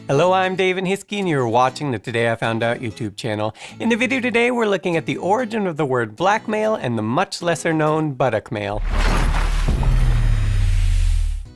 Hello, I'm David Hiskey and you're watching the Today I Found Out YouTube channel. In the video today, we're looking at the origin of the word blackmail and the much lesser known Buttockmail.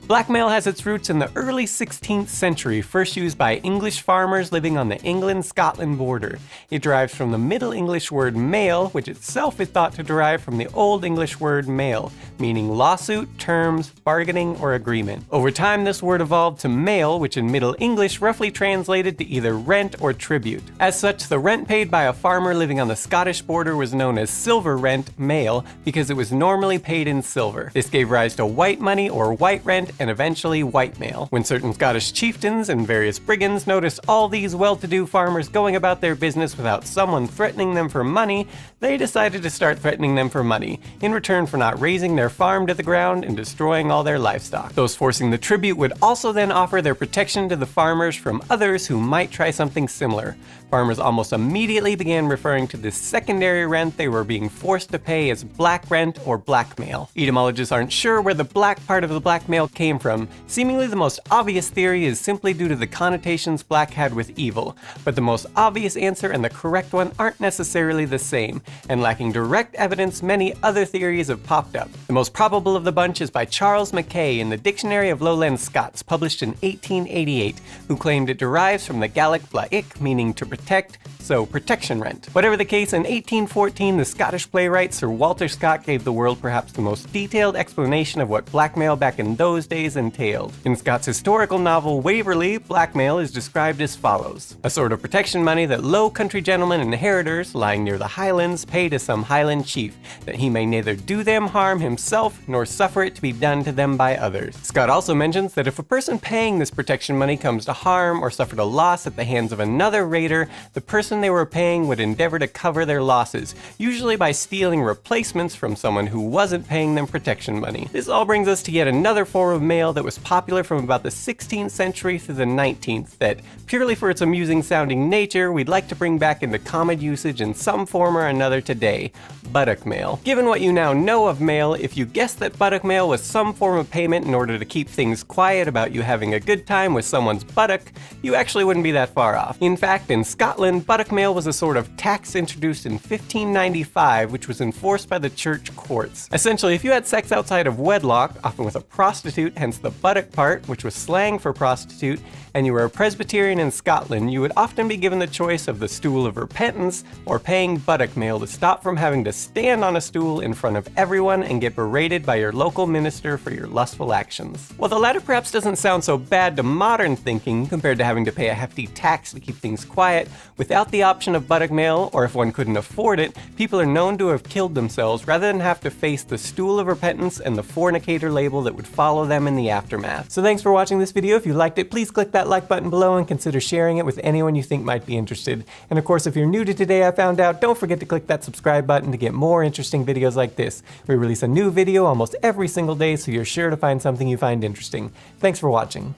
Blackmail has its roots in the early 16th century, first used by English farmers living on the England-Scotland border. It derives from the Middle English word mail, which itself is thought to derive from the Old English word mail, meaning lawsuit, terms, bargaining, or agreement. Over time, this word evolved to mail, which in Middle English roughly translated to either rent or tribute. As such, the rent paid by a farmer living on the Scottish border was known as silver rent mail because it was normally paid in silver. This gave rise to white money or white rent and eventually white mail. When certain Scottish chieftains and various brigands noticed all these well-to-do farmers going about their business without someone threatening them for money, they decided to start threatening them for money, in return for not razing their farm to the ground and destroying all their livestock. Those forcing the tribute would also then offer their protection to the farmers from others who might try something similar. Farmers almost immediately began referring to this secondary rent they were being forced to pay as black rent or blackmail. Etymologists aren't sure where the black part of the blackmail came from. Seemingly the most obvious theory is simply due to the connotations black had with evil, but the most obvious answer and the correct one aren't necessarily the same, and lacking direct evidence, many other theories have popped up. The most probable of the bunch is by Charles Mackay in the Dictionary of Lowland Scots, published in 1888, who claimed it derives from the Gaelic blaik, meaning to protect, so protection rent. Whatever the case, in 1814, the Scottish playwright Sir Walter Scott gave the world perhaps the most detailed explanation of what blackmail back in those days entailed. In Scott's historical novel Waverley, blackmail is described as follows: a sort of protection money that low country gentlemen and inheritors lying near the Highlands pay to some Highland chief, that he may neither do them harm himself nor suffer it to be done to them by others. Scott also mentions that if a person paying this protection money comes to harm or suffered a loss at the hands of another raider, the person they were paying would endeavor to cover their losses, usually by stealing replacements from someone who wasn't paying them protection money. This all brings us to yet another form of mail that was popular from about the 16th century through the 19th that, purely for its amusing sounding nature, we'd like to bring back into common usage in some form or another today: Buttockmail. Given what you now know of mail, if you guessed that Buttockmail was some form of payment in order to keep things quiet about you having a good time with someone's buttock, you actually wouldn't be that far off. In fact, in Scotland, Buttockmail was a sort of tax introduced in 1595, which was enforced by the church courts. Essentially, if you had sex outside of wedlock, often with a prostitute, hence the buttock part, which was slang for prostitute, and you were a Presbyterian in Scotland, you would often be given the choice of the stool of repentance or paying Buttockmail to stop from having to stand on a stool in front of everyone and get berated by your local minister for your lustful actions. While the latter perhaps doesn't sound so bad to modern thinking compared to having to pay a hefty tax to keep things quiet, without the option of Buttockmail, or if one couldn't afford it, people are known to have killed themselves rather than have to face the stool of repentance and the fornicator label that would follow them in the aftermath. So thanks for watching this video. If you liked it, please click that like button below and consider sharing it with anyone you think might be interested. And of course, if you're new to Today I Found Out, don't forget to click that subscribe button to get more interesting videos like this. We release a new video almost every single day, so you're sure to find something you find interesting. Thanks for watching.